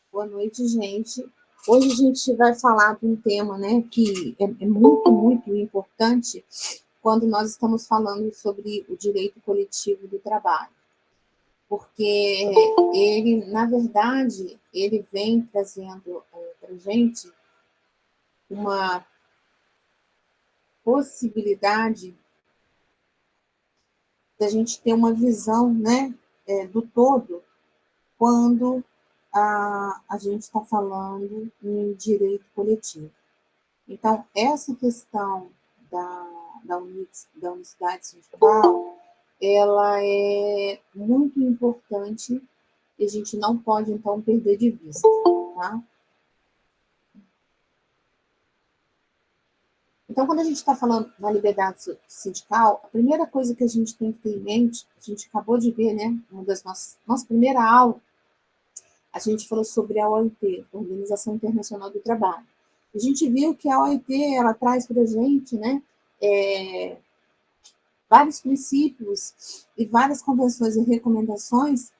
Boa noite, gente. Hoje a gente vai falar de um tema, né, que é muito, muito importante quando nós estamos falando sobre o direito coletivo do trabalho. Porque ele, na verdade, ele vem trazendo para a gente uma possibilidade da gente ter uma visão, né, do todo quando a gente está falando em direito coletivo. Então, essa questão da unicidade sindical, ela é muito importante e a gente não pode, então, perder de vista, tá? Então, quando a gente está falando da liberdade sindical, a primeira coisa que a gente tem que ter em mente, a gente acabou de ver, né, uma das nossa primeira aula, a gente falou sobre a OIT, Organização Internacional do Trabalho. A gente viu que a OIT, ela traz para a gente, né, vários princípios e várias convenções e recomendações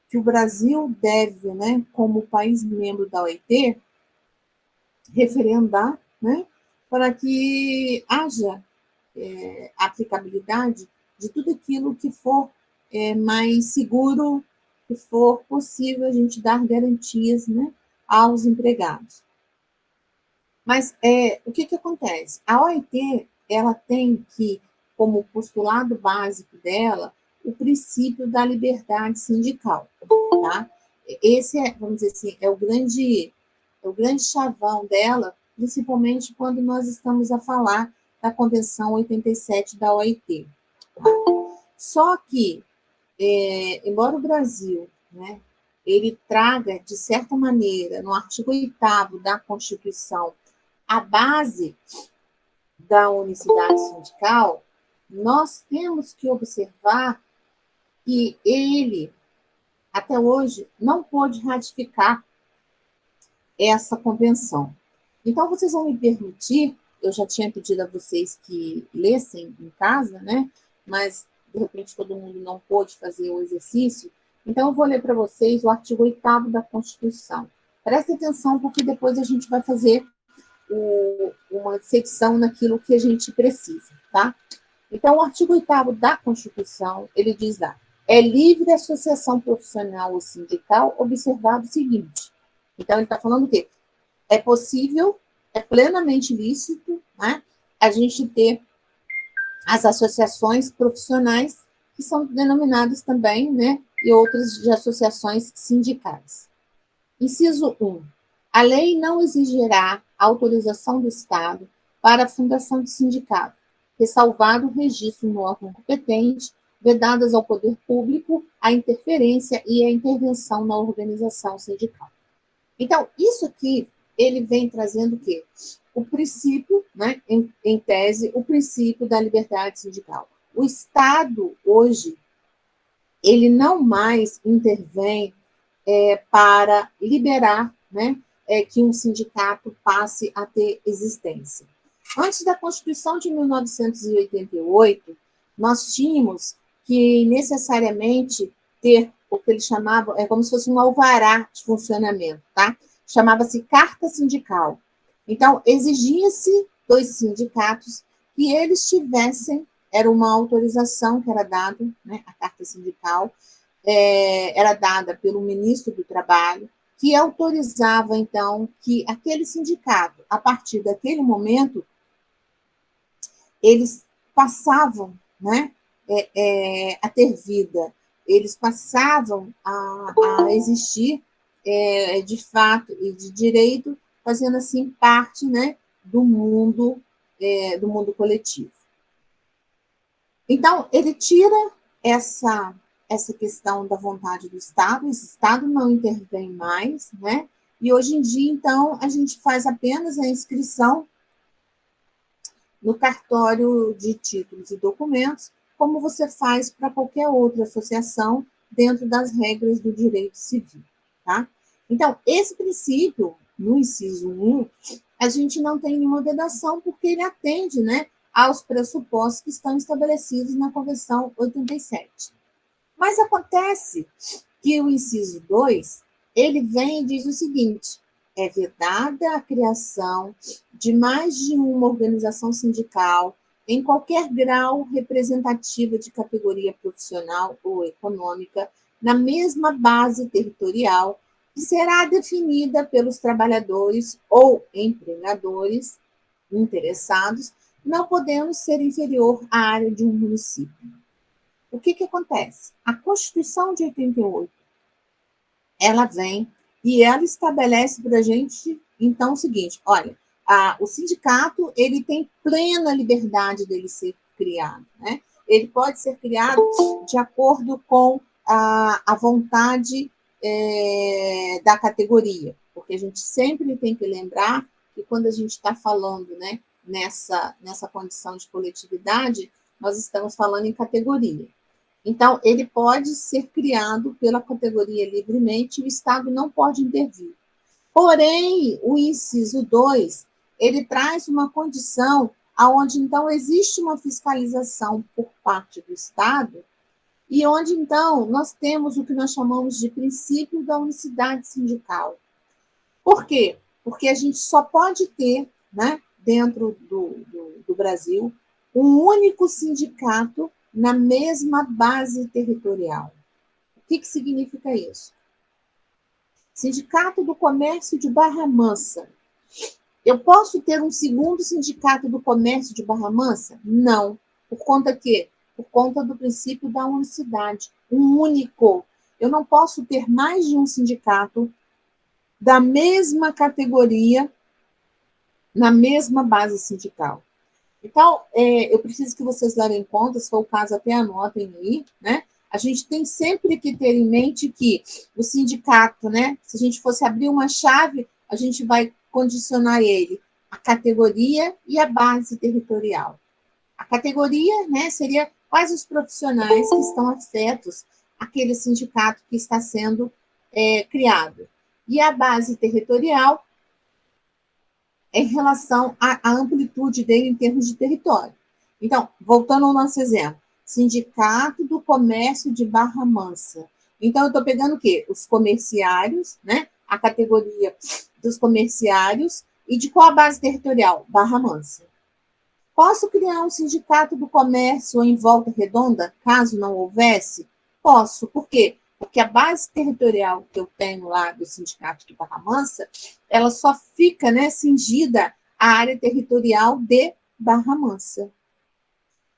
que o Brasil deve, né, como país membro da OIT, referendar, né, para que haja aplicabilidade de tudo aquilo que for mais seguro, que for possível a gente dar garantias, né, aos empregados. Mas o que acontece? A OIT, ela tem que, como postulado básico dela, o princípio da liberdade sindical, tá? Esse vamos dizer assim, é o grande chavão dela, principalmente quando nós estamos a falar da Convenção 87 da OIT. Tá? Só que, embora o Brasil, né, ele traga, de certa maneira, no artigo 8º da Constituição, a base da unicidade sindical, nós temos que observar que ele, até hoje, não pôde ratificar essa convenção. Então, vocês vão me permitir, eu já tinha pedido a vocês que lessem em casa, né? Mas, de repente, todo mundo não pôde fazer o exercício, então eu vou ler para vocês o artigo 8º da Constituição. Prestem atenção, porque depois a gente vai fazer uma secção naquilo que a gente precisa, tá? Então, o artigo 8º da Constituição, ele diz lá, é livre associação profissional ou sindical, observado o seguinte. Então, ele está falando o quê? É possível, é plenamente lícito, né, a gente ter as associações profissionais, que são denominadas também, né, e outras de associações sindicais. Inciso 1. A lei não exigirá autorização do Estado para a fundação de sindicato, ressalvado o registro no órgão competente, vedadas ao poder público a interferência e a intervenção na organização sindical. Então, isso aqui, ele vem trazendo o quê? O princípio, né, em tese, o princípio da liberdade sindical. O Estado, hoje, ele não mais intervém para liberar, né, que um sindicato passe a ter existência. Antes da Constituição de 1988, nós tínhamos que necessariamente ter o que eles chamavam, como se fosse um alvará de funcionamento, tá? Chamava-se carta sindical. Então, exigia-se dos sindicatos que eles tivessem, era uma autorização que era dada, né, a carta sindical, era dada pelo ministro do Trabalho, que autorizava, então, que aquele sindicato, a partir daquele momento, eles passavam, né, a ter vida, eles passavam a existir de fato e de direito, fazendo assim parte, né, do mundo coletivo. Então, ele tira essa questão da vontade do Estado, esse Estado não intervém mais, né? E hoje em dia, então, a gente faz apenas a inscrição no cartório de títulos e documentos, como você faz para qualquer outra associação dentro das regras do direito civil, tá? Então, esse princípio, no inciso 1, a gente não tem nenhuma vedação, porque ele atende, né, aos pressupostos que estão estabelecidos na Convenção 87. Mas acontece que o inciso 2, ele vem e diz o seguinte: é vedada a criação de mais de uma organização sindical em qualquer grau representativa de categoria profissional ou econômica, na mesma base territorial, que será definida pelos trabalhadores ou empregadores interessados, não podendo ser inferior à área de um município. O que acontece? A Constituição de 88, ela vem e ela estabelece para a gente, então, o seguinte: olha, o sindicato, ele tem plena liberdade dele ser criado, né? Ele pode ser criado de acordo com a vontade da categoria, porque a gente sempre tem que lembrar que quando a gente está falando, né, nessa condição de coletividade, nós estamos falando em categoria. Então, ele pode ser criado pela categoria livremente, e o Estado não pode intervir. Porém, o inciso 2, ele traz uma condição onde, então, existe uma fiscalização por parte do Estado, e onde, então, nós temos o que nós chamamos de princípio da unicidade sindical. Por quê? Porque a gente só pode ter, né, dentro do Brasil, um único sindicato na mesma base territorial. O que significa isso? Sindicato do Comércio de Barra Mansa. Eu posso ter um segundo sindicato do comércio de Barra Mansa? Não. Por conta quê? Por conta do princípio da unicidade. Um único. Eu não posso ter mais de um sindicato da mesma categoria na mesma base sindical. Então, eu preciso que vocês levem em conta, se for o caso, até anotem aí, né? A gente tem sempre que ter em mente que o sindicato, né? Se a gente fosse abrir uma chave, a gente vai condicionar ele à categoria e à base territorial. A categoria, né, seria quais os profissionais que estão afetos àquele sindicato que está sendo criado. E a base territorial em relação à amplitude dele em termos de território. Então, voltando ao nosso exemplo, Sindicato do Comércio de Barra Mansa. Então, eu estou pegando o quê? Os comerciários, né? A categoria dos comerciários e de qual a base territorial? Barra Mansa. Posso criar um sindicato do comércio em Volta Redonda, caso não houvesse? Posso. Por quê? Porque a base territorial que eu tenho lá do sindicato de Barra Mansa, ela só fica, né, cingida à área territorial de Barra Mansa.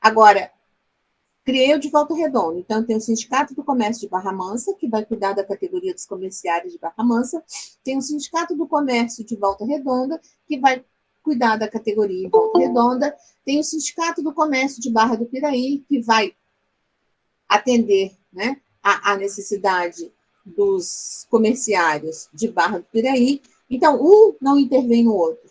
Agora, criei o de Volta Redonda. Então, tem o Sindicato do Comércio de Barra Mansa, que vai cuidar da categoria dos comerciários de Barra Mansa. Tem o Sindicato do Comércio de Volta Redonda, que vai cuidar da categoria em Volta Redonda. Tem o Sindicato do Comércio de Barra do Piraí, que vai atender, né, a necessidade dos comerciários de Barra do Piraí. Então, um não intervém no outro,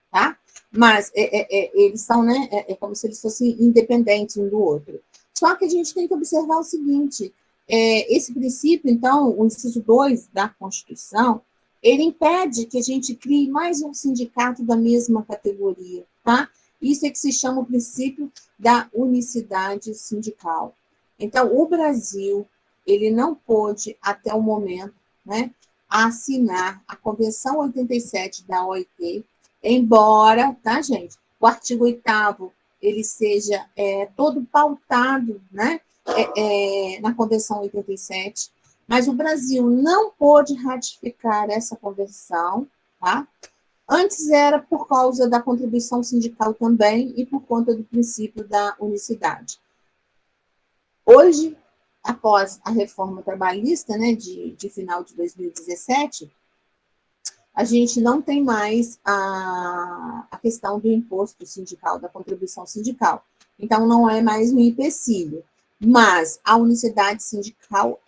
tá? Mas eles são, né, como se eles fossem independentes um do outro. Só que a gente tem que observar o seguinte, esse princípio, então, o inciso 2 da Constituição, ele impede que a gente crie mais um sindicato da mesma categoria, tá? Isso é que se chama o princípio da unicidade sindical. Então, o Brasil, ele não pôde, até o momento, né, assinar a Convenção 87 da OIT, embora, tá, gente, o artigo 8º ele seja todo pautado, né, na Convenção 87, mas o Brasil não pôde ratificar essa convenção, tá? Antes era por causa da contribuição sindical também e por conta do princípio da unicidade. Hoje, após a reforma trabalhista, né, de final de 2017, a gente não tem mais a questão do imposto sindical, da contribuição sindical. Então, não é mais um empecilho. Mas a unicidade sindical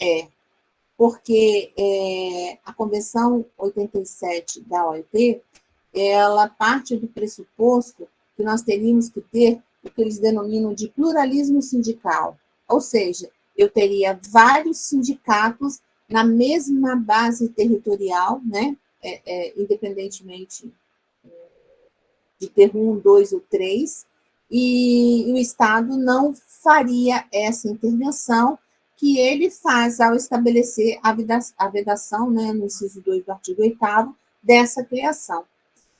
porque a Convenção 87 da OIT, ela parte do pressuposto que nós teríamos que ter o que eles denominam de pluralismo sindical. Ou seja, eu teria vários sindicatos na mesma base territorial, né? Independentemente de ter um, dois ou três, e o Estado não faria essa intervenção que ele faz ao estabelecer a vedação, né, no inciso 2 do artigo 8º, dessa criação.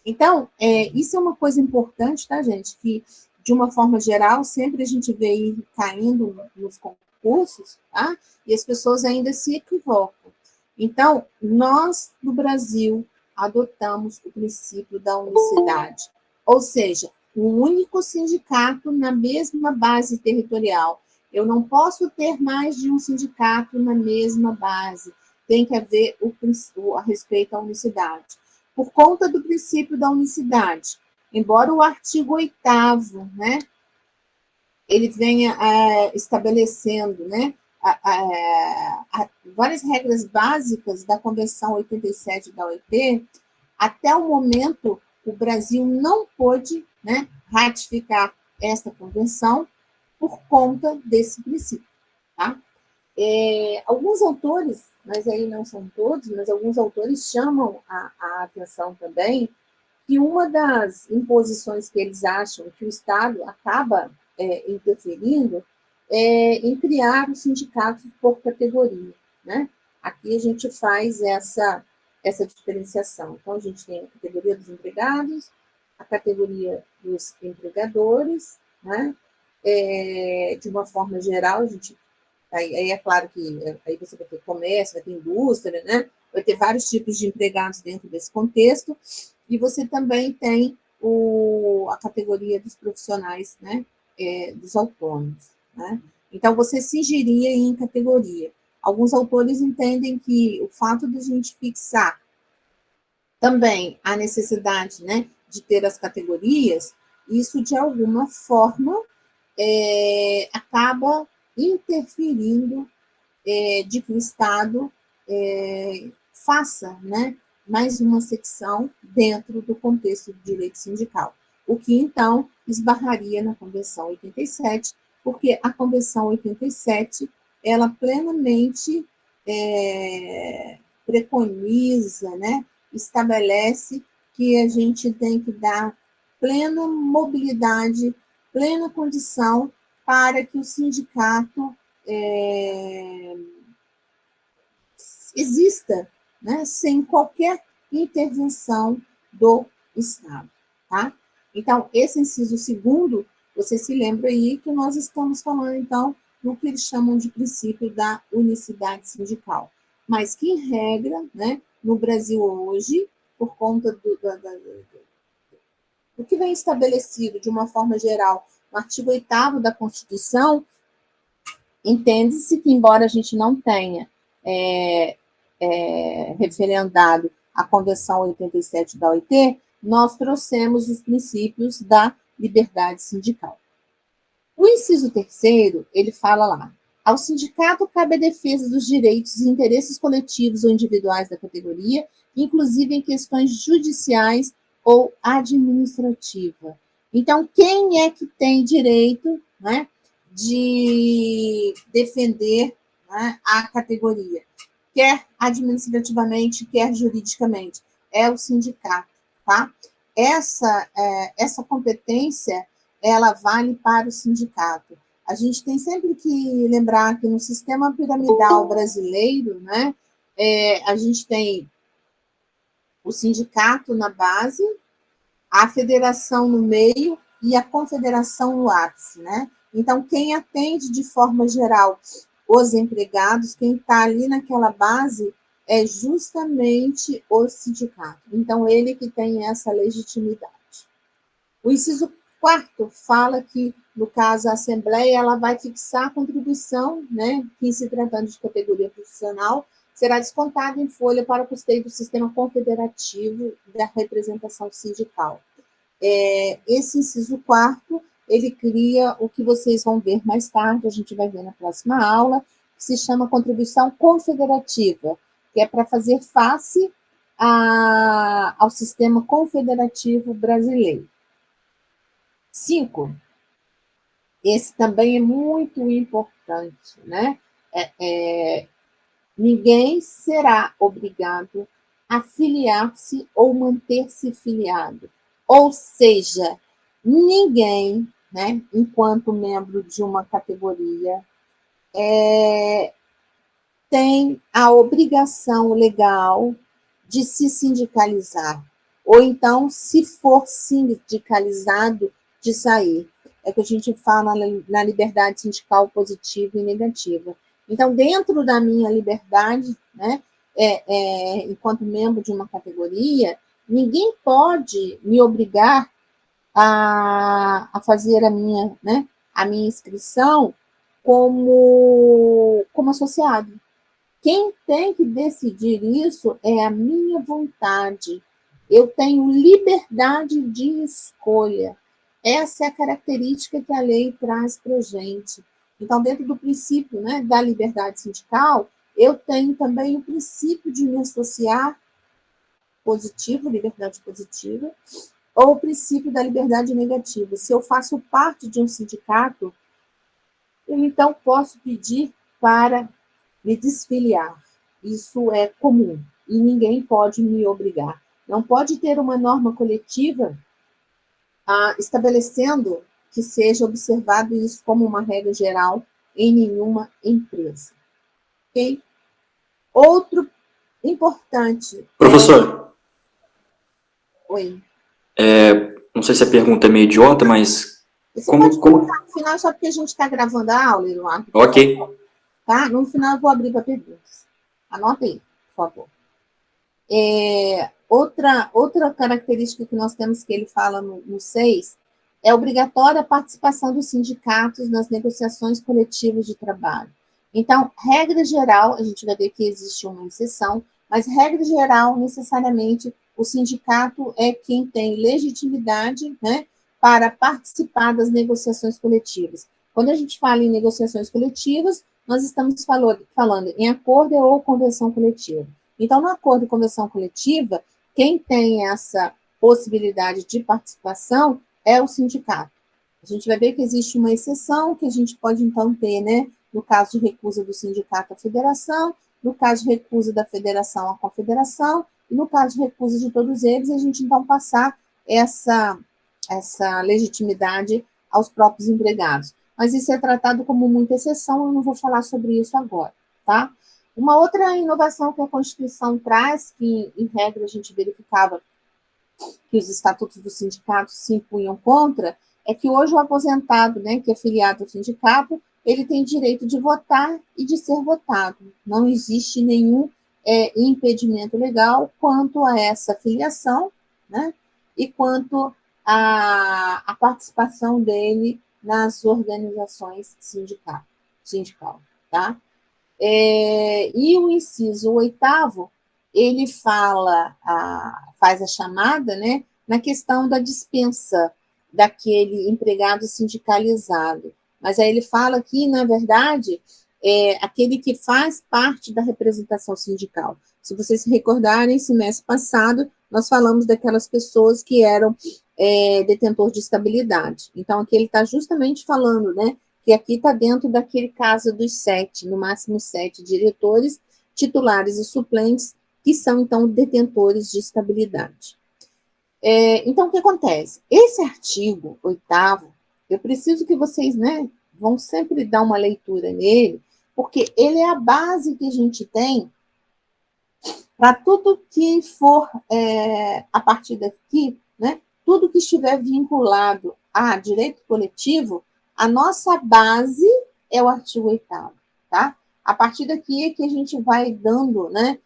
Então, isso é uma coisa importante, tá, gente? Que, de uma forma geral, sempre a gente vê ir caindo nos concursos, tá? E as pessoas ainda se equivocam. Então, nós, no Brasil, adotamos o princípio da unicidade, ou seja, um único sindicato na mesma base territorial. Eu não posso ter mais de um sindicato na mesma base. Tem que haver a respeito à unicidade. Por conta do princípio da unicidade, embora o artigo 8º, né, ele venha estabelecendo, né, várias regras básicas da Convenção 87 da OIT, até o momento o Brasil não pôde, né, ratificar essa convenção por conta desse princípio, tá? Alguns autores, mas aí não são todos, mas alguns autores chamam a atenção também que uma das imposições que eles acham que o Estado acaba interferindo em criar os sindicatos por categoria, né? Aqui a gente faz essa diferenciação. Então, a gente tem a categoria dos empregados, a categoria dos empregadores, né? De uma forma geral, a gente aí é claro que aí você vai ter comércio, vai ter indústria, né? Vai ter vários tipos de empregados dentro desse contexto, e você também tem a categoria dos profissionais, né? Dos autônomos, né? Então, você se cingiria em categoria. Alguns autores entendem que o fato de a gente fixar também a necessidade, né, de ter as categorias, isso de alguma forma acaba interferindo de que o Estado faça, né, mais uma secção dentro do contexto do direito sindical, o que, então, esbarraria na Convenção 87, porque a Convenção 87, ela plenamente preconiza, né, estabelece que a gente tem que dar plena mobilidade, plena condição para que o sindicato exista, né, sem qualquer intervenção do Estado, tá? Então, esse inciso segundo, você se lembra aí que nós estamos falando, então, no que eles chamam de princípio da unicidade sindical, mas que, em regra, né, no Brasil hoje, por conta do que vem estabelecido de uma forma geral no artigo 8º da Constituição, entende-se que, embora a gente não tenha referendado a Convenção 87 da OIT, nós trouxemos os princípios da liberdade sindical. O inciso 3º, ele fala lá, ao sindicato cabe a defesa dos direitos e interesses coletivos ou individuais da categoria, inclusive em questões judiciais ou administrativa. Então, quem é que tem direito, né, de defender, né, a categoria? Quer administrativamente, quer juridicamente. É o sindicato, tá? Essa competência, ela vale para o sindicato. A gente tem sempre que lembrar que no sistema piramidal brasileiro, né, a gente tem o sindicato na base, a federação no meio e a confederação no ápice, né? Então, quem atende de forma geral os empregados, quem está ali naquela base, é justamente o sindicato. Então, ele que tem essa legitimidade. O inciso 4º fala que, no caso, a Assembleia ela vai fixar a contribuição, né, que, se tratando de categoria profissional, será descontada em folha para o custeio do sistema confederativo da representação sindical. Esse inciso 4º, ele cria o que vocês vão ver mais tarde, a gente vai ver na próxima aula, que se chama contribuição confederativa, que é para fazer face ao sistema confederativo brasileiro. 5, esse também é muito importante, né? Ninguém será obrigado a filiar-se ou manter-se filiado. Ou seja, ninguém né, enquanto membro de uma categoria, tem a obrigação legal de se sindicalizar, ou então, se for sindicalizado, de sair. É o que a gente fala na liberdade sindical positiva e negativa. Então, dentro da minha liberdade, né, enquanto membro de uma categoria, ninguém pode me obrigar a fazer a minha inscrição como associado. Quem tem que decidir isso é a minha vontade. Eu tenho liberdade de escolha. Essa é a característica que a lei traz para a gente. Então, dentro do princípio, né, da liberdade sindical, eu tenho também o princípio de me associar positivo, liberdade positiva, ou o princípio da liberdade negativa. Se eu faço parte de um sindicato, eu então posso pedir para me desfiliar. Isso é comum e ninguém pode me obrigar. Não pode ter uma norma coletiva estabelecendo que seja observado isso como uma regra geral em nenhuma empresa. Ok? Outro importante. Professor. Oi. Não sei se a pergunta é meio idiota, mas... Você pode perguntar no final, só porque a gente está gravando a aula, Eduardo. Ok. Tá? No final eu vou abrir para perguntas. Anota aí, por favor. Outra característica que nós temos que ele fala no 6 é obrigatória a participação dos sindicatos nas negociações coletivas de trabalho. Então, regra geral, a gente vai ver que existe uma exceção, mas regra geral, necessariamente, o sindicato é quem tem legitimidade, né, para participar das negociações coletivas. Quando a gente fala em negociações coletivas, nós estamos falando em acordo ou convenção coletiva. Então, no acordo de convenção coletiva, quem tem essa possibilidade de participação é o sindicato. A gente vai ver que existe uma exceção que a gente pode, então, ter, né, no caso de recusa do sindicato à federação, no caso de recusa da federação à confederação, e no caso de recusa de todos eles, a gente, então, passar essa legitimidade aos próprios empregados. Mas isso é tratado como muita exceção, eu não vou falar sobre isso agora, tá? Uma outra inovação que a Constituição traz, que, em regra, a gente verificava que os estatutos do sindicato se impunham contra, é que hoje o aposentado, né, que é filiado ao sindicato, ele tem direito de votar e de ser votado. Não existe nenhum impedimento legal quanto a essa filiação, né, e quanto à participação dele nas organizações sindical, tá? E o inciso 8º, ele faz a chamada, né, na questão da dispensa daquele empregado sindicalizado. Mas aí ele fala que, na verdade, aquele que faz parte da representação sindical. Se vocês se recordarem, semestre passado, nós falamos daquelas pessoas que eram detentores de estabilidade. Então, aqui ele está justamente falando, né, que aqui está dentro daquele caso dos 7, no máximo 7 diretores, titulares e suplentes, que são, então, detentores de estabilidade. Então, o que acontece? Esse artigo 8º, eu preciso que vocês, né, vão sempre dar uma leitura nele, porque ele é a base que a gente tem para tudo que for, a partir daqui, né, tudo que estiver vinculado a direito coletivo, a nossa base é o artigo 8º, tá? A partir daqui é que a gente vai dando, né,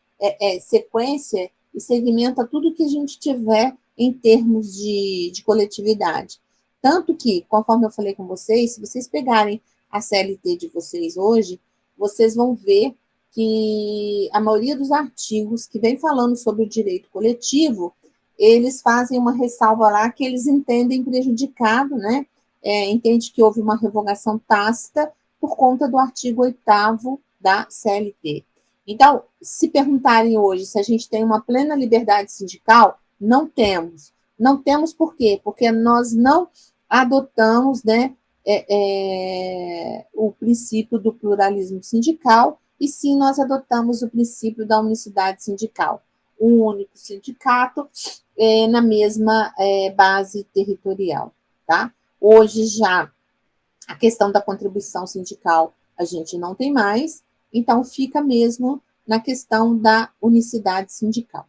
sequência e segmenta tudo que a gente tiver em termos de coletividade. Tanto que, conforme eu falei com vocês, se vocês pegarem a CLT de vocês hoje, vocês vão ver que a maioria dos artigos que vem falando sobre o direito coletivo, eles fazem uma ressalva lá que eles entendem prejudicado, né? Entende que houve uma revogação tácita por conta do artigo 8º da CLT. Então, se perguntarem hoje se a gente tem uma plena liberdade sindical, não temos. Não temos por quê? Porque nós não adotamos, né, o princípio do pluralismo sindical, e sim nós adotamos o princípio da unicidade sindical. Um único sindicato na mesma base territorial, tá? Hoje já a questão da contribuição sindical a gente não tem mais, então fica mesmo na questão da unicidade sindical.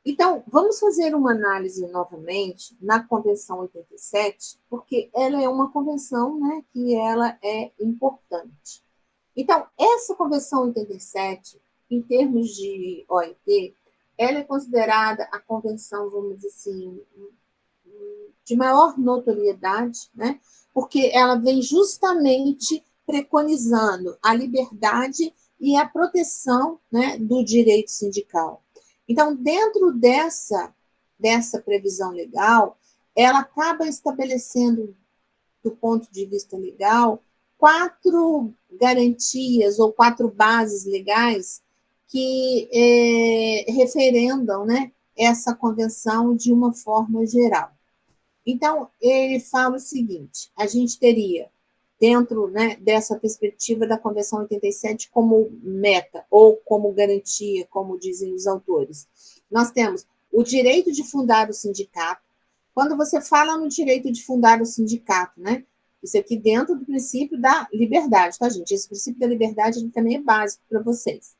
Então, vamos fazer uma análise novamente na Convenção 87, porque ela é uma convenção, né, que ela é importante. Então, essa Convenção 87, em termos de OIT, ela é considerada a convenção, vamos dizer assim, de maior notoriedade, né, porque ela vem justamente preconizando a liberdade e a proteção, né, do direito sindical. Então, dentro dessa previsão legal, ela acaba estabelecendo, do ponto de vista legal, 4 garantias ou 4 bases legais que referendam, né, essa convenção de uma forma geral. Então, ele fala o seguinte: a gente teria, dentro, né, dessa perspectiva da Convenção 87 como meta, ou como garantia, como dizem os autores, nós temos o direito de fundar o sindicato. Quando você fala no direito de fundar o sindicato, né, isso aqui dentro do princípio da liberdade, tá, gente? Esse princípio da liberdade também é básico para vocês.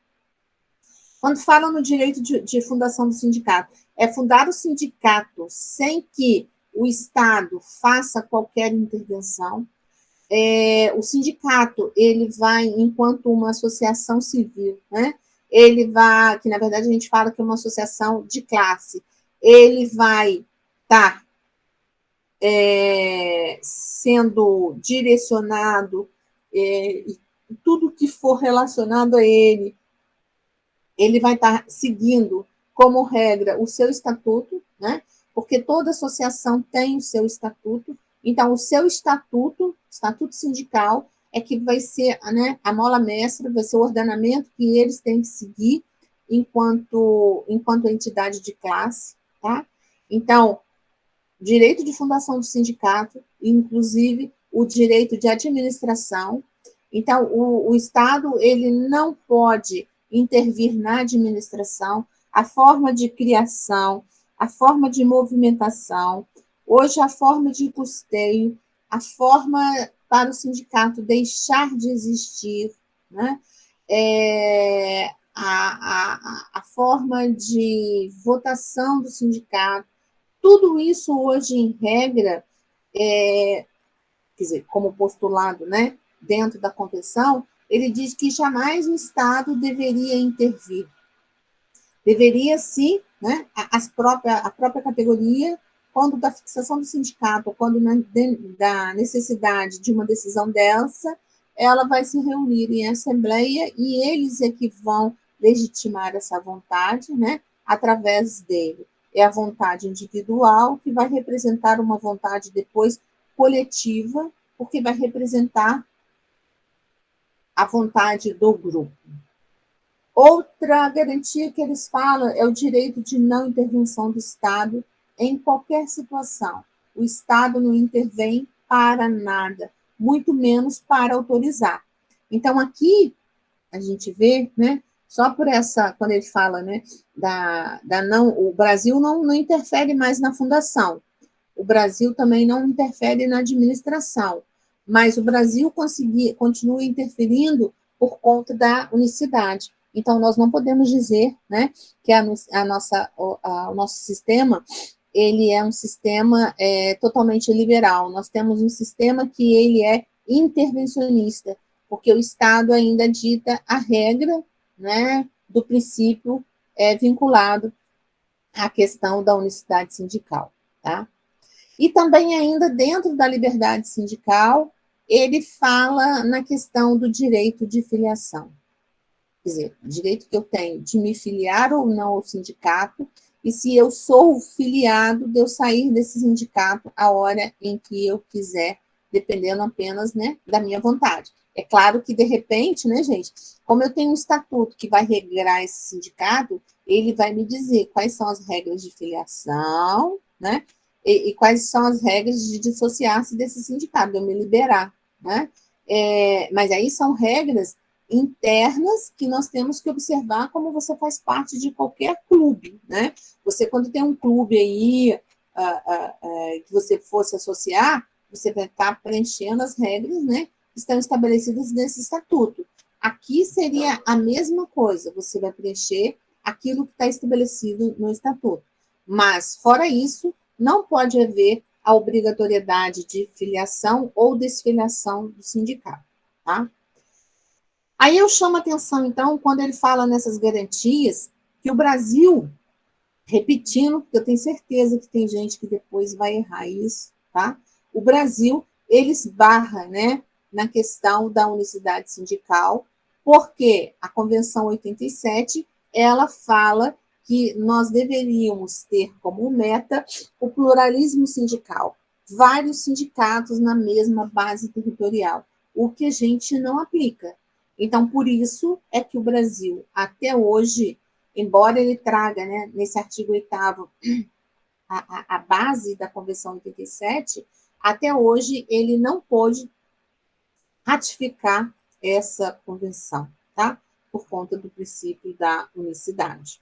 Quando falam no direito de fundação do sindicato, é fundar o sindicato sem que o Estado faça qualquer intervenção. O sindicato, ele vai, enquanto uma associação civil, né? Ele vai, que na verdade a gente fala que é uma associação de classe, ele vai estar sendo direcionado, tudo que for relacionado a ele vai estar seguindo como regra o seu estatuto, né? Porque toda associação tem o seu estatuto. Então, o seu estatuto sindical, é que vai ser, né, a mola mestra, vai ser o ordenamento que eles têm que seguir enquanto entidade de classe, tá? Então, direito de fundação do sindicato, inclusive o direito de administração. Então, o Estado, ele não pode intervir na administração, a forma de criação, a forma de movimentação, hoje a forma de custeio, a forma para o sindicato deixar de existir, né? A forma de votação do sindicato, tudo isso hoje, em regra, quer dizer, como postulado, né, dentro da convenção, ele diz que jamais o Estado deveria intervir. Deveria, sim, né, a própria categoria, quando da fixação do sindicato, quando da necessidade de uma decisão dessa, ela vai se reunir em assembleia e eles é que vão legitimar essa vontade, né, através dele. É a vontade individual que vai representar uma vontade depois coletiva, porque vai representar a vontade do grupo. Outra garantia que eles falam é o direito de não intervenção do Estado em qualquer situação. O Estado não intervém para nada, muito menos para autorizar. Então, aqui, a gente vê, né, só por essa, quando ele fala, né, o Brasil não interfere mais na fundação, o Brasil também não interfere na administração, mas o Brasil continua interferindo por conta da unicidade. Então, nós não podemos dizer, né, que o nosso sistema, ele é um sistema totalmente liberal. Nós temos um sistema que ele é intervencionista, porque o Estado ainda dita a regra, né, do princípio vinculado à questão da unicidade sindical, tá? E também ainda dentro da liberdade sindical, ele fala na questão do direito de filiação. Quer dizer, o direito que eu tenho de me filiar ou não ao sindicato, e se eu sou filiado, de eu sair desse sindicato a hora em que eu quiser, dependendo apenas, né, da minha vontade. É claro que, de repente, né, gente, como eu tenho um estatuto que vai regrar esse sindicato, ele vai me dizer quais são as regras de filiação, né, e quais são as regras de dissociar-se desse sindicato, de eu me liberar, né? Mas aí são regras internas que nós temos que observar como você faz parte de qualquer clube, né? Você, quando tem um clube aí, que você fosse associar, você vai estar preenchendo as regras, né, que estão estabelecidas nesse estatuto. Aqui seria a mesma coisa, você vai preencher aquilo que está estabelecido no estatuto. Mas, fora isso, não pode haver a obrigatoriedade de filiação ou desfiliação do sindicato, tá? Aí eu chamo a atenção, então, quando ele fala nessas garantias, que o Brasil, repetindo, porque eu tenho certeza que tem gente que depois vai errar isso, tá? O Brasil, ele esbarra, né, na questão da unicidade sindical, porque a Convenção 87, ela fala que nós deveríamos ter como meta o pluralismo sindical, vários sindicatos na mesma base territorial, o que a gente não aplica. Então, por isso é que o Brasil, até hoje, embora ele traga, né, nesse artigo 8º, a base da Convenção 87, até hoje ele não pôde ratificar essa convenção, tá? Por conta do princípio da unicidade.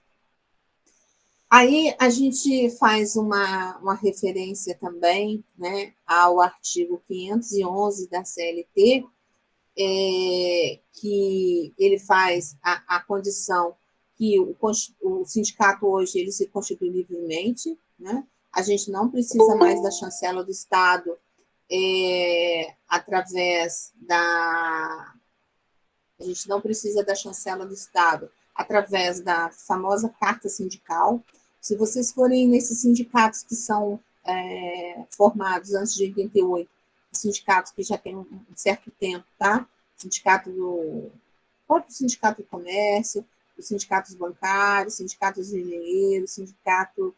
Aí a gente faz uma referência também, né, ao artigo 511 da CLT, que ele faz a condição que o sindicato hoje ele se constitui livremente, né? A gente não precisa mais da chancela do Estado através da... A gente não precisa da chancela do Estado através da famosa carta sindical. Se vocês forem nesses sindicatos que são formados antes de 88, sindicatos que já têm um certo tempo, tá? O próprio sindicato do comércio, os sindicatos bancários, sindicatos de engenheiros, sindicato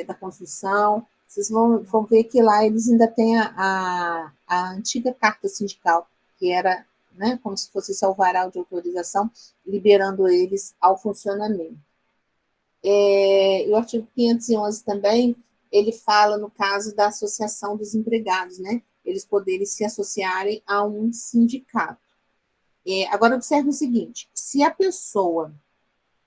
da construção, vocês vão ver que lá eles ainda têm a antiga carta sindical, que era, né, como se fosse esse alvará de autorização, liberando eles ao funcionamento. E o artigo 511 também, ele fala no caso da associação dos empregados, né, eles poderem se associarem a um sindicato. Agora, observe o seguinte, se a pessoa,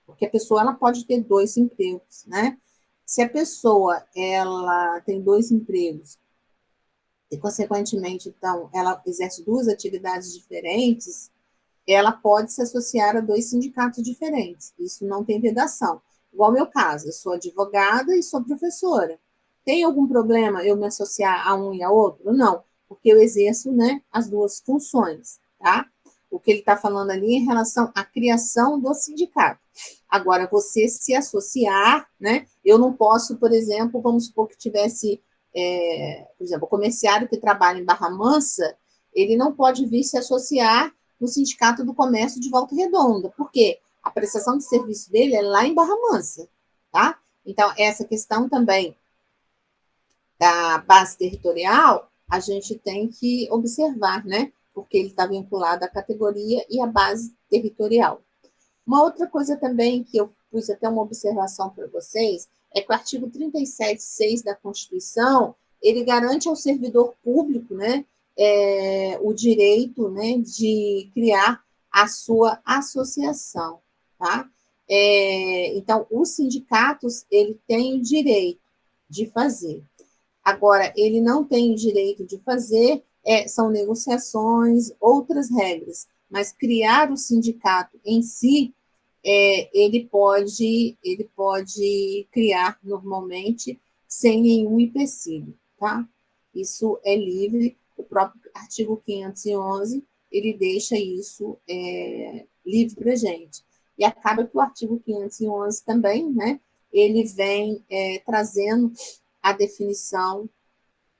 porque a pessoa ela pode ter 2 empregos, né? Se a pessoa ela tem 2 empregos e, consequentemente, então, ela exerce 2 atividades diferentes, ela pode se associar a 2 sindicatos diferentes. Isso não tem vedação. Igual ao meu caso, eu sou advogada e sou professora. Tem algum problema eu me associar a um e a outro? Não, porque eu exerço, né, as 2 funções, tá? O que ele está falando ali em relação à criação do sindicato. Agora, você se associar, né? Eu não posso, por exemplo, vamos supor que tivesse, por exemplo, o comerciário que trabalha em Barra Mansa, ele não pode vir se associar no Sindicato do Comércio de Volta Redonda. Por quê? A prestação de serviço dele é lá em Barra Mansa, tá? Então, essa questão também da base territorial, a gente tem que observar, né? Porque ele está vinculado à categoria e à base territorial. Uma outra coisa também que eu pus até uma observação para vocês é que o artigo 37.6 da Constituição, ele garante ao servidor público, né, o direito, né, de criar a sua associação, tá? Então, os sindicatos, ele tem o direito de fazer. Agora, ele não tem o direito de fazer, são negociações, outras regras, mas criar o sindicato em si, ele pode criar normalmente sem nenhum empecilho, tá? Isso é livre, o próprio artigo 511, ele deixa isso livre para a gente. E acaba que o artigo 511 também, né, ele vem trazendo a definição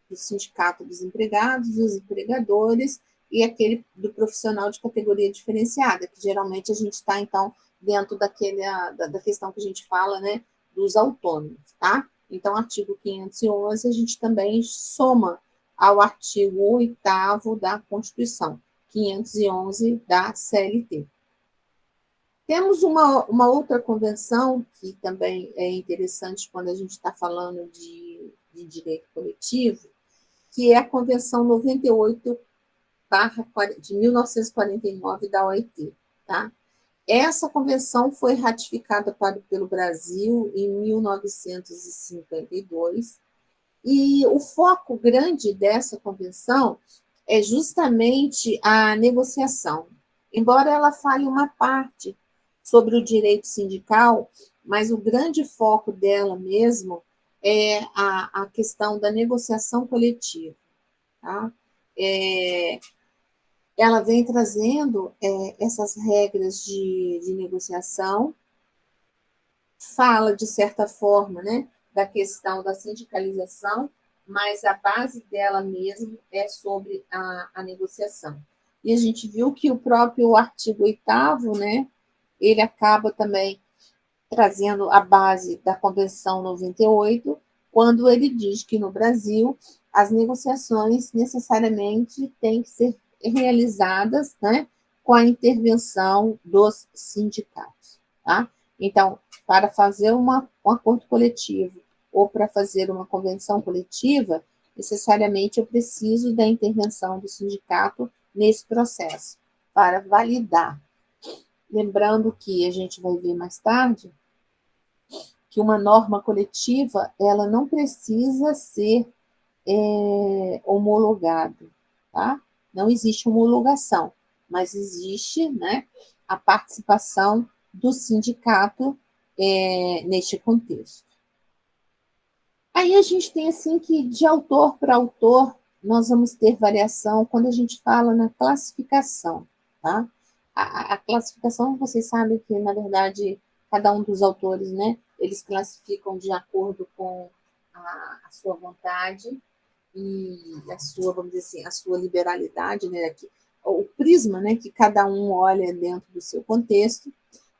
do sindicato dos empregados, dos empregadores e aquele do profissional de categoria diferenciada, que geralmente a gente está, então, dentro da questão que a gente fala, né, dos autônomos, tá? Então, artigo 511, a gente também soma ao artigo 8º da Constituição, 511 da CLT. Temos uma outra convenção que também é interessante quando a gente está falando de direito coletivo, que é a Convenção 98 de 1949 da OIT, tá? Essa convenção foi ratificada pelo Brasil em 1952 E o foco grande dessa convenção é justamente a negociação. Embora ela fale uma parte sobre o direito sindical, mas o grande foco dela mesmo é a questão da negociação coletiva. Tá? Ela vem trazendo essas regras de negociação, fala, de certa forma, né, da questão da sindicalização, mas a base dela mesmo é sobre a negociação. E a gente viu que o próprio artigo 8º, né, ele acaba também trazendo a base da Convenção 98, quando ele diz que no Brasil as negociações necessariamente têm que ser realizadas, né, com a intervenção dos sindicatos. Tá? Então, para fazer um acordo coletivo ou para fazer uma convenção coletiva, necessariamente eu preciso da intervenção do sindicato nesse processo, para validar. Lembrando que a gente vai ver mais tarde que uma norma coletiva ela não precisa ser homologada, tá? Não existe homologação, mas existe, né, a participação do sindicato neste contexto. Aí a gente tem assim que de autor para autor nós vamos ter variação quando a gente fala na classificação, tá? A classificação, vocês sabem que, na verdade, cada um dos autores, né, eles classificam de acordo com a sua vontade e a sua, vamos dizer assim, a sua liberalidade, né, o prisma, né, que cada um olha dentro do seu contexto.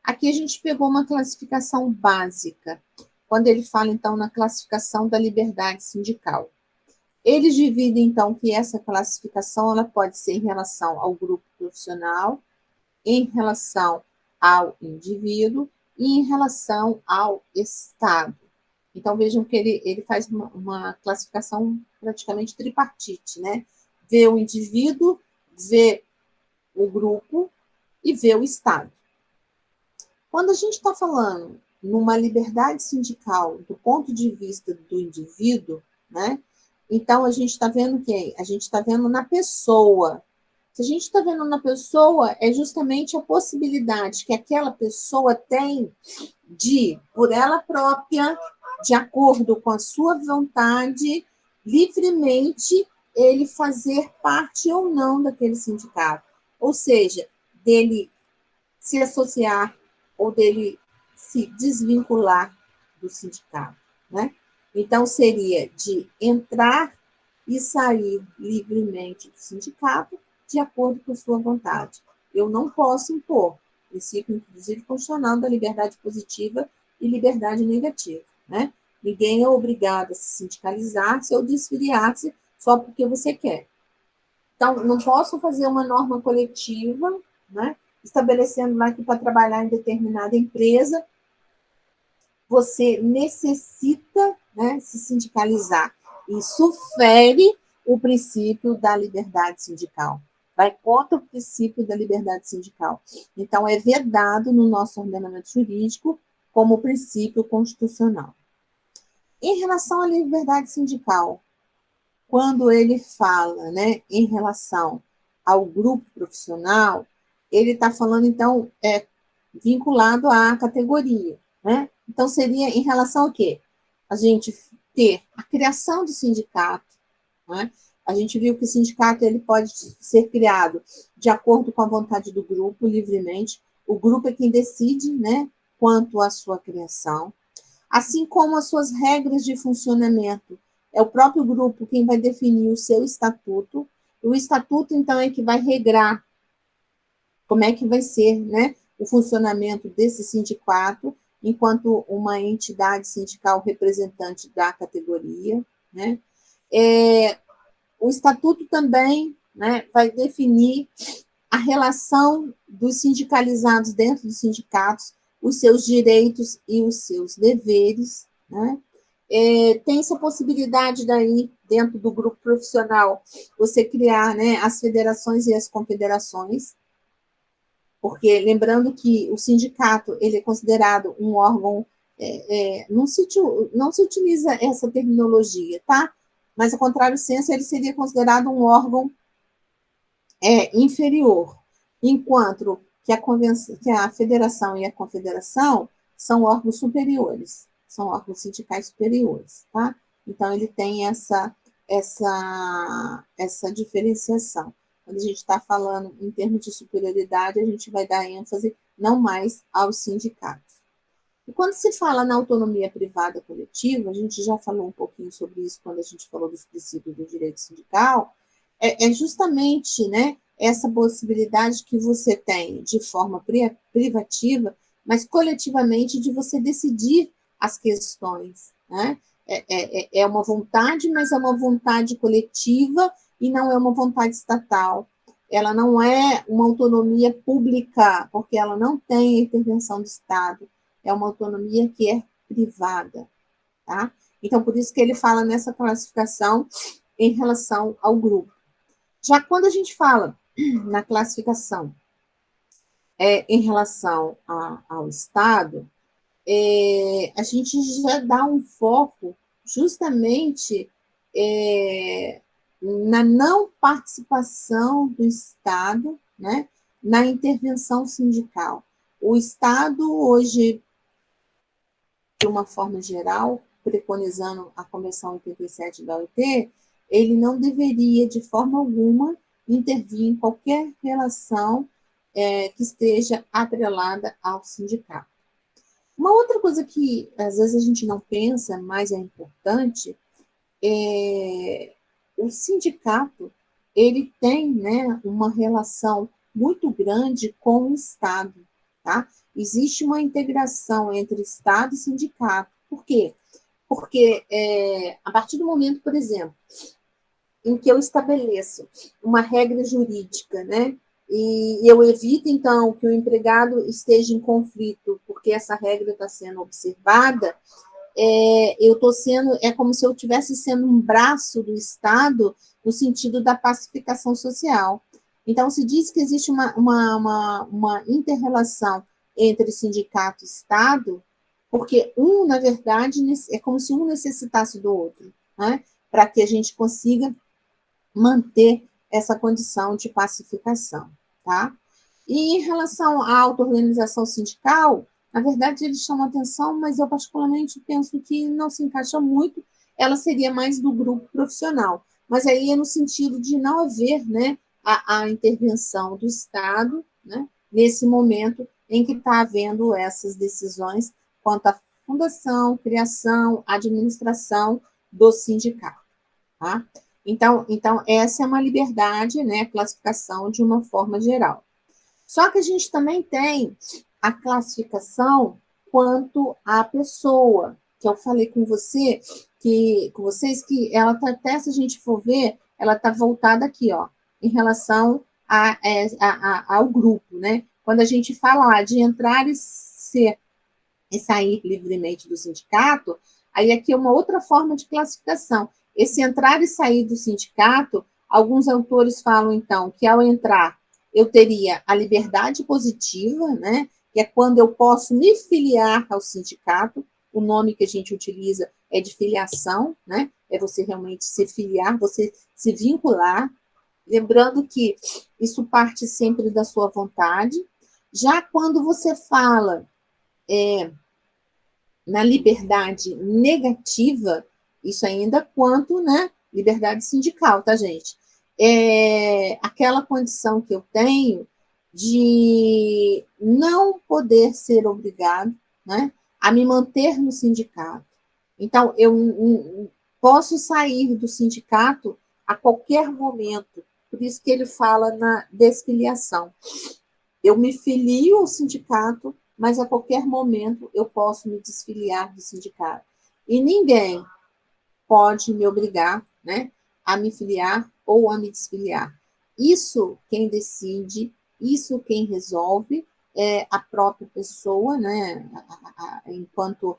Aqui a gente pegou uma classificação básica, quando ele fala, então, na classificação da liberdade sindical. Eles dividem, então, que essa classificação ela pode ser em relação ao grupo profissional, em relação ao indivíduo e em relação ao Estado. Então, vejam que ele faz uma classificação praticamente tripartite, né? Vê o indivíduo, vê o grupo e vê o Estado. Quando a gente está falando numa liberdade sindical do ponto de vista do indivíduo, né? Então, a gente está vendo quem? A gente está vendo na pessoa. Se a gente está vendo na pessoa, é justamente a possibilidade que aquela pessoa tem de, por ela própria, de acordo com a sua vontade, livremente, ele fazer parte ou não daquele sindicato. Ou seja, dele se associar ou dele se desvincular do sindicato, né? Então, seria de entrar e sair livremente do sindicato de acordo com sua vontade. Eu não posso impor, princípio, inclusive, constitucional da liberdade positiva e liberdade negativa, né? Ninguém é obrigado a se sindicalizar-se ou desfiliar-se só porque você quer. Então, não posso fazer uma norma coletiva, né? Estabelecendo lá que para trabalhar em determinada empresa, você necessita, né, se sindicalizar. Isso fere o princípio da liberdade sindical. Vai contra o princípio da liberdade sindical. Então, é vedado no nosso ordenamento jurídico como princípio constitucional. Em relação à liberdade sindical, quando ele fala, né, em relação ao grupo profissional, ele está falando, então, vinculado à categoria, né? Então, seria em relação ao quê? A gente ter a criação do sindicato, né? A gente viu que o sindicato ele pode ser criado de acordo com a vontade do grupo, livremente. O grupo é quem decide, né, quanto à sua criação. Assim como as suas regras de funcionamento. É o próprio grupo quem vai definir o seu estatuto. O estatuto, então, é que vai regrar como é que vai ser, né, o funcionamento desse sindicato enquanto uma entidade sindical representante da categoria, né? O estatuto também, né, vai definir a relação dos sindicalizados dentro dos sindicatos, os seus direitos e os seus deveres, né? Tem essa possibilidade daí, dentro do grupo profissional, você criar, né, as federações e as confederações, porque lembrando que o sindicato ele é considerado um órgão não se utiliza essa terminologia, tá? Mas, a contrário senso, ele seria considerado um órgão inferior, enquanto que a federação e a confederação são órgãos superiores, são órgãos sindicais superiores, tá? Então, ele tem essa diferenciação. Quando a gente está falando em termos de superioridade, a gente vai dar ênfase não mais aos sindicatos. E quando se fala na autonomia privada coletiva, a gente já falou um pouquinho sobre isso quando a gente falou dos princípios do direito sindical, é justamente, né, essa possibilidade que você tem de forma privativa, mas coletivamente de você decidir as questões, né? É uma vontade, mas é uma vontade coletiva e não é uma vontade estatal. Ela não é uma autonomia pública, porque ela não tem a intervenção do Estado. É uma autonomia que é privada, tá? Então, por isso que ele fala nessa classificação em relação ao grupo. Já quando a gente fala na classificação em relação ao Estado, a gente já dá um foco justamente na não participação do Estado, né, na intervenção sindical. O Estado, hoje, de uma forma geral, preconizando a Convenção 87 da OIT, ele não deveria, de forma alguma, intervir em qualquer relação que esteja atrelada ao sindicato. Uma outra coisa que, às vezes, a gente não pensa, mas é importante, o sindicato, ele tem, né, uma relação muito grande com o Estado, tá? Existe uma integração entre Estado e sindicato. Por quê? Porque a partir do momento, por exemplo, em que eu estabeleço uma regra jurídica, né, e eu evito, então, que o empregado esteja em conflito, porque essa regra está sendo observada, eu estou sendo, é como se eu estivesse sendo um braço do Estado no sentido da pacificação social. Então, se diz que existe uma inter-relação entre sindicato e Estado, porque na verdade, é como se um necessitasse do outro, né, para que a gente consiga manter essa condição de pacificação, tá? E em relação à auto-organização sindical, na verdade, eles chamam atenção, mas eu particularmente penso que não se encaixa muito, ela seria mais do grupo profissional, mas aí é no sentido de não haver, né, a intervenção do Estado, né, nesse momento em que está havendo essas decisões quanto à fundação, criação, administração do sindicato, tá? Então, essa é uma liberdade, né, classificação de uma forma geral. Só que a gente também tem a classificação quanto à pessoa, que eu falei com vocês que ela tá, até se a gente for ver, ela está voltada aqui, ó, em relação ao grupo, né? Quando a gente fala de entrar e sair livremente do sindicato, aí aqui é uma outra forma de classificação. Esse entrar e sair do sindicato, alguns autores falam, então, que ao entrar eu teria a liberdade positiva, né, que é quando eu posso me filiar ao sindicato, o nome que a gente utiliza é de filiação, né, é você realmente se filiar, você se vincular, lembrando que isso parte sempre da sua vontade. Já quando você fala na liberdade negativa, isso ainda quanto, né, liberdade sindical, tá, gente? Aquela condição que eu tenho de não poder ser obrigado, né, a me manter no sindicato. Então, eu posso sair do sindicato a qualquer momento, por isso que ele fala na desfiliação. Eu me filio ao sindicato, mas a qualquer momento eu posso me desfiliar do sindicato. E ninguém pode me obrigar, né, a me filiar ou a me desfiliar. Isso quem decide, isso quem resolve é a própria pessoa, né, enquanto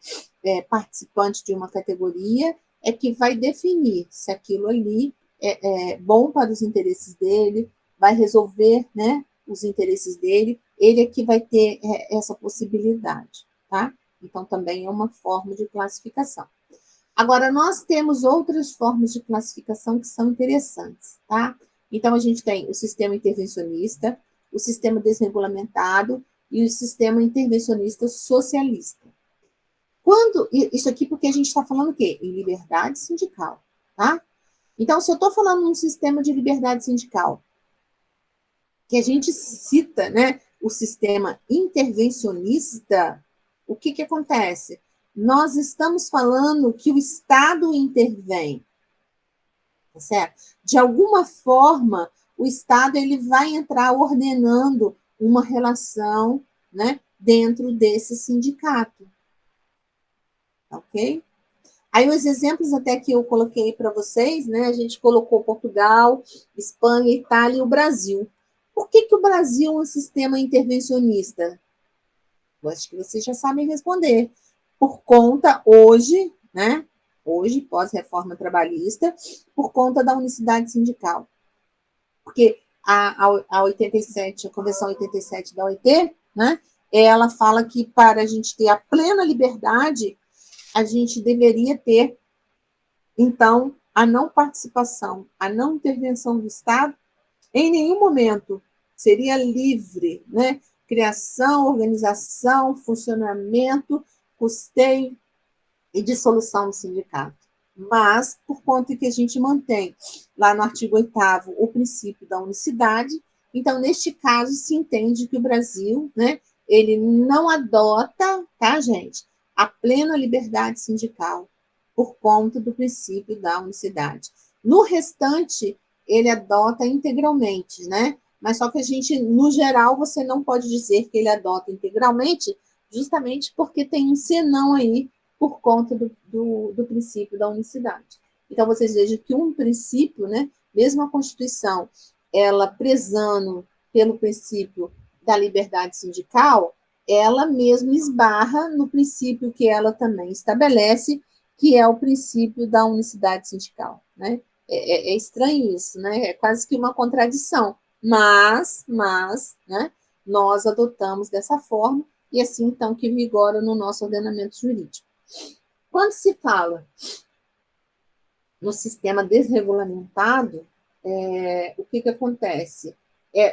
participante de uma categoria, é que vai definir se aquilo ali é bom para os interesses dele, vai resolver, né, os interesses dele, ele é que vai ter essa possibilidade, tá? Então, também é uma forma de classificação. Agora, nós temos outras formas de classificação que são interessantes, tá? Então, a gente tem o sistema intervencionista, o sistema desregulamentado e o sistema intervencionista socialista. Isso aqui porque a gente está falando o quê? Em liberdade sindical, tá? Então, se eu estou falando num sistema de liberdade sindical, que a gente cita, né, o sistema intervencionista, o que acontece? Nós estamos falando que o Estado intervém, tá certo? De alguma forma, o Estado ele vai entrar ordenando uma relação, né, dentro desse sindicato, ok? Aí os exemplos até que eu coloquei para vocês, né, a gente colocou Portugal, Espanha, Itália e o Brasil. Por que o Brasil é um sistema intervencionista? Eu acho que vocês já sabem responder. Por conta, hoje, né? Hoje, pós-reforma trabalhista, por conta da unicidade sindical. Porque a 87, a Convenção 87 da OIT, né? Ela fala que para a gente ter a plena liberdade, a gente deveria ter, então, a não participação, a não intervenção do Estado em nenhum momento. Seria livre, né? Criação, organização, funcionamento, custeio e dissolução do sindicato. Mas, por conta que a gente mantém lá no artigo 8º o princípio da unicidade, então, neste caso, se entende que o Brasil, né, ele não adota, tá, gente, a plena liberdade sindical por conta do princípio da unicidade. No restante, ele adota integralmente, né? Mas só que a gente, no geral, você não pode dizer que ele adota integralmente, justamente porque tem um senão aí por conta do princípio da unicidade. Então, vocês vejam que um princípio, né, mesmo a Constituição, ela prezando pelo princípio da liberdade sindical, ela mesmo esbarra no princípio que ela também estabelece, que é o princípio da unicidade sindical, né? É estranho isso, né? É quase que uma contradição, mas, né, nós adotamos dessa forma e assim, então, que vigora no nosso ordenamento jurídico. Quando se fala no sistema desregulamentado, o que acontece?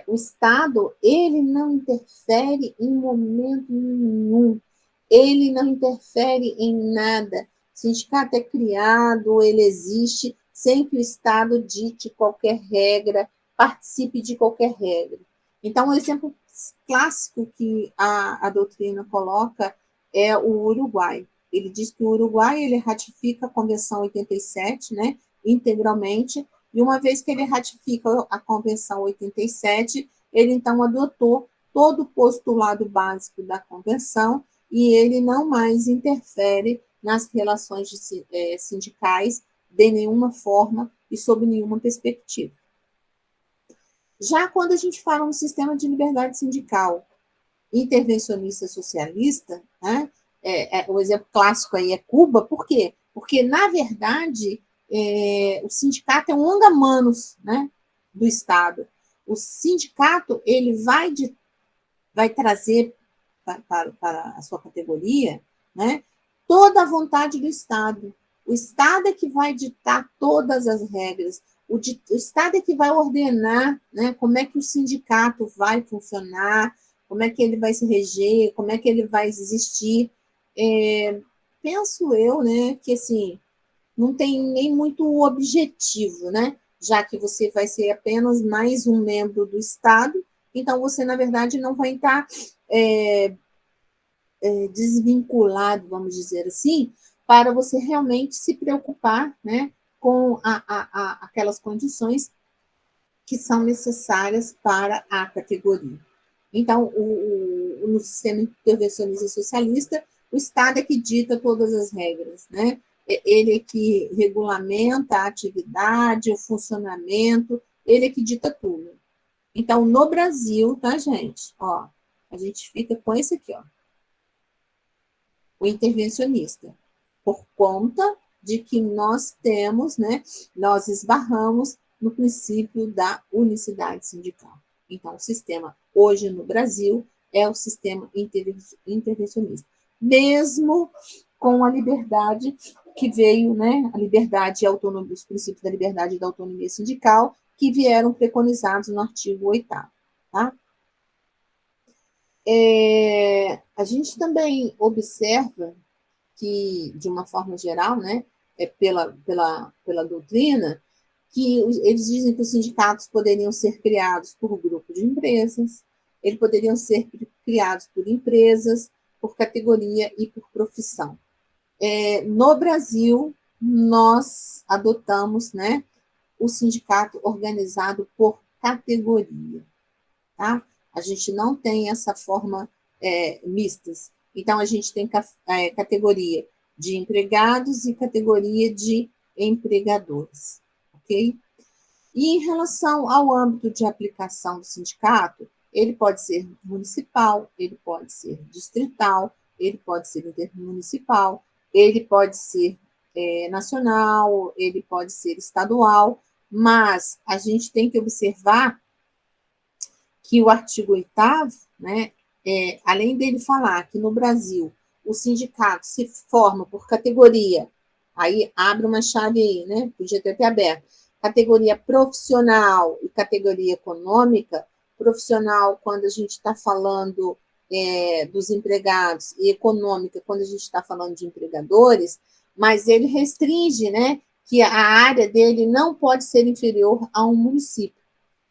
O Estado, ele não interfere em momento nenhum, ele não interfere em nada. O sindicato é criado, ele existe sem que o Estado dite qualquer regra, participe de qualquer regra. Então, um exemplo clássico que a doutrina coloca é o Uruguai. Ele diz que o Uruguai ele ratifica a Convenção 87, né, integralmente, e uma vez que ele ratifica a Convenção 87, ele então adotou todo o postulado básico da Convenção e ele não mais interfere nas relações sindicais de nenhuma forma e sob nenhuma perspectiva. Já quando a gente fala um sistema de liberdade sindical intervencionista socialista, né, o exemplo clássico aí é Cuba, por quê? Porque, na verdade, o sindicato é um anda-manos, né, do Estado. O sindicato ele vai trazer para a sua categoria, né, toda a vontade do Estado. O Estado é que vai ditar todas as regras. O Estado é que vai ordenar, né, como é que o sindicato vai funcionar, como é que ele vai se reger, como é que ele vai existir. Penso eu, né, que assim, não tem nem muito objetivo, né, já que você vai ser apenas mais um membro do Estado, então você, na verdade, não vai estar desvinculado, vamos dizer assim, para você realmente se preocupar, né, com aquelas condições que são necessárias para a categoria. Então, no sistema intervencionista socialista, o Estado é que dita todas as regras, né? Ele é que regulamenta a atividade, o funcionamento, ele é que dita tudo. Então, no Brasil, tá, gente? Ó, a gente fica com esse aqui, ó. O intervencionista. Por conta de que nós temos, né? Nós esbarramos no princípio da unicidade sindical. Então, o sistema hoje no Brasil é o sistema intervencionista. mesmo com a liberdade que veio, né, a liberdade e a autonomia, os princípios da liberdade e da autonomia sindical, que vieram preconizados no artigo 8º, tá? A gente também observa que, de uma forma geral, né, pela doutrina, que eles dizem que os sindicatos poderiam ser criados por um grupo de empresas, eles poderiam ser criados por empresas, por categoria e por profissão. No Brasil, nós adotamos, né, o sindicato organizado por categoria, tá? A gente não tem essa forma mistas. Então, a gente tem categoria de empregados e categoria de empregadores, ok? E em relação ao âmbito de aplicação do sindicato, ele pode ser municipal, ele pode ser distrital, ele pode ser intermunicipal, ele pode ser nacional, ele pode ser estadual, mas a gente tem que observar que o artigo 8º, né, além dele falar que no Brasil o sindicato se forma por categoria, aí abre uma chave aí, né, podia ter até aberto, categoria profissional e categoria econômica. Profissional, quando a gente está falando dos empregados, e econômica, quando a gente está falando de empregadores, mas ele restringe, né, que a área dele não pode ser inferior a um município,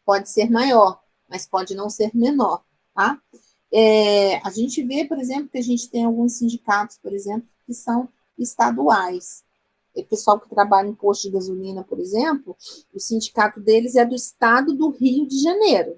pode ser maior, mas pode não ser menor, tá? A gente vê, por exemplo, que a gente tem alguns sindicatos, por exemplo, que são estaduais. O pessoal que trabalha em posto de gasolina, por exemplo, o sindicato deles é do estado do Rio de Janeiro.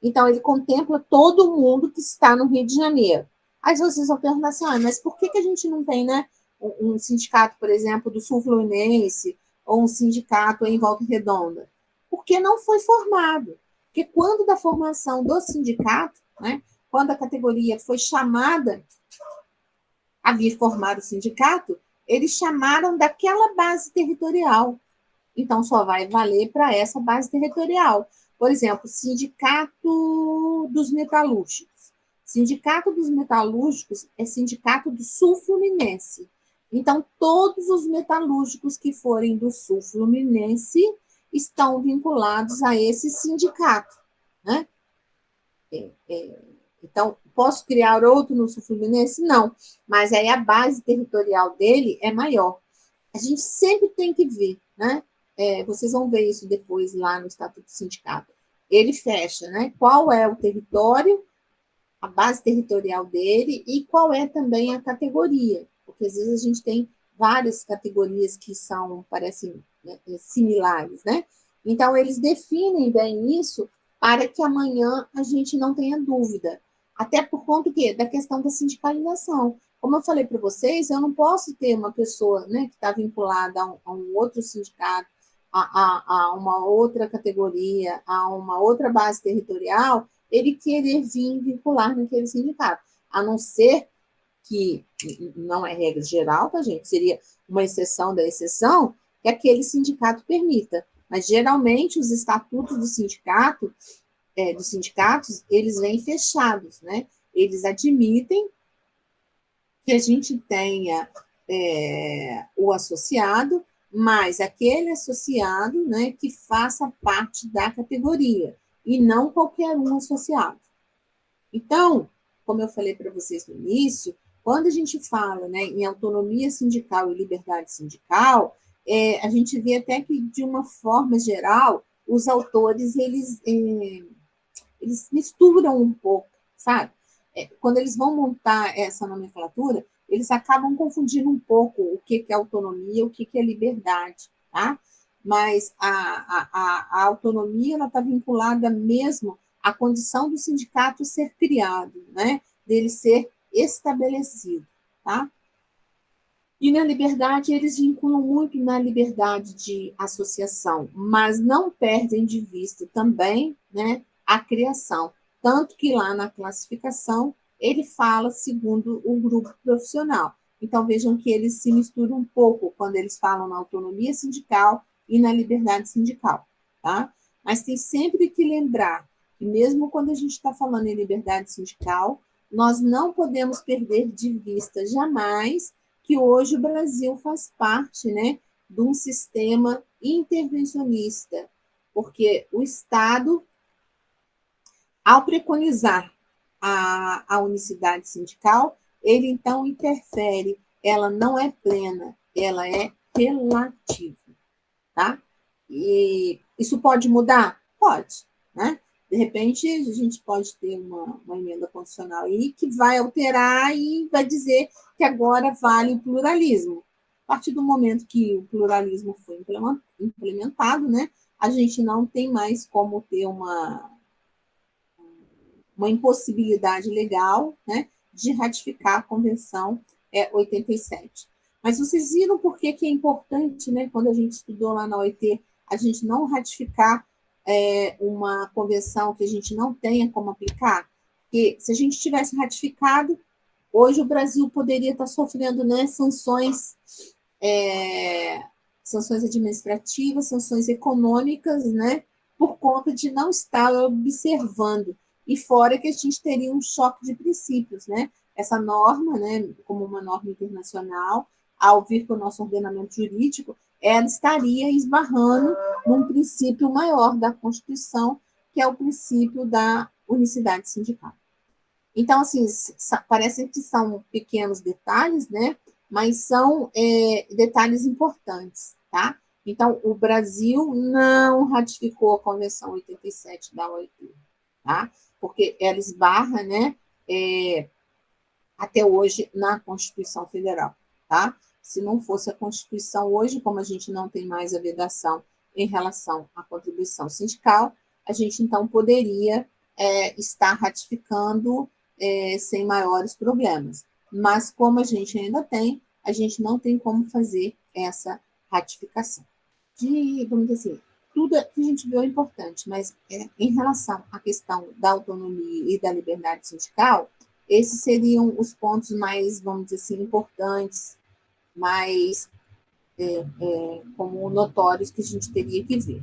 Então, ele contempla todo mundo que está no Rio de Janeiro. Aí vocês vão perguntar assim, mas por que a gente não tem, né, um sindicato, por exemplo, do Sul Fluminense, ou um sindicato em Volta Redonda? Porque não foi formado. Porque quando da formação do sindicato, né, quando a categoria foi chamada a vir formar o sindicato, eles chamaram daquela base territorial. Então, só vai valer para essa base territorial. Por exemplo, Sindicato dos Metalúrgicos. Sindicato dos Metalúrgicos é Sindicato do Sul Fluminense. Então, todos os metalúrgicos que forem do Sul Fluminense estão vinculados a esse sindicato, né? Então, posso criar outro no Sul Fluminense? Não, mas aí a base territorial dele é maior. A gente sempre tem que ver, né? Vocês vão ver isso depois lá no Estatuto do Sindicato. Ele fecha, né? Qual é o território, a base territorial dele e qual é também a categoria, porque às vezes a gente tem várias categorias que parecem, né, similares, né? Então, eles definem bem isso para que amanhã a gente não tenha dúvida. Até por conta da questão da sindicalização. Como eu falei para vocês, eu não posso ter uma pessoa, né, que está vinculada a um outro sindicato, a uma outra categoria, a uma outra base territorial, ele querer vir vincular naquele sindicato. A não ser que, não é regra geral, tá, gente? Seria uma exceção da exceção, que aquele sindicato permita. Mas, geralmente, os estatutos dos sindicatos, eles vêm fechados, né? Eles admitem que a gente tenha o associado, mas aquele associado, né, que faça parte da categoria, e não qualquer um associado. Então, como eu falei para vocês no início, quando a gente fala, né, em autonomia sindical e liberdade sindical, a gente vê até que, de uma forma geral, os autores, eles misturam um pouco, sabe? Quando eles vão montar essa nomenclatura, eles acabam confundindo um pouco o que é autonomia e o que é liberdade, tá? Mas a autonomia está vinculada mesmo à condição do sindicato ser criado, né? Dele ser estabelecido, tá? E na liberdade, eles vinculam muito na liberdade de associação, mas não perdem de vista também, né, a criação. Tanto que lá na classificação, ele fala segundo o grupo profissional. Então, vejam que eles se misturam um pouco quando eles falam na autonomia sindical e na liberdade sindical, tá? Mas tem sempre que lembrar que mesmo quando a gente está falando em liberdade sindical, nós não podemos perder de vista jamais que hoje o Brasil faz parte, né, de um sistema intervencionista, porque o Estado, ao preconizar a unicidade sindical, ele então interfere, ela não é plena, ela é relativa, tá? E isso pode mudar? Pode, né? De repente, a gente pode ter uma emenda constitucional aí que vai alterar e vai dizer que agora vale o pluralismo. A partir do momento que o pluralismo foi implementado, né, a gente não tem mais como ter uma impossibilidade legal, né, de ratificar a Convenção 87. Mas vocês viram por que é importante, né, quando a gente estudou lá na OIT, a gente não ratificar uma convenção que a gente não tenha como aplicar? Porque se a gente tivesse ratificado, hoje o Brasil poderia estar sofrendo, né, sanções administrativas, sanções econômicas, né, por conta de não estar observando. E fora que a gente teria um choque de princípios, né? Essa norma, né, como uma norma internacional, ao vir para o nosso ordenamento jurídico, ela estaria esbarrando num princípio maior da Constituição, que é o princípio da unicidade sindical. Então, assim, parece que são pequenos detalhes, né? Mas são detalhes importantes, tá? Então, o Brasil não ratificou a Convenção 87 da OIT, tá? Porque ela esbarra, né, até hoje na Constituição Federal, tá? Se não fosse a Constituição hoje, como a gente não tem mais a vedação em relação à contribuição sindical, a gente então poderia estar ratificando sem maiores problemas. Mas como a gente ainda tem, a gente não tem como fazer essa ratificação. Vamos dizer assim, tudo que a gente viu é importante, mas em relação à questão da autonomia e da liberdade sindical, esses seriam os pontos mais, vamos dizer assim, importantes, mais como notórios que a gente teria que ver.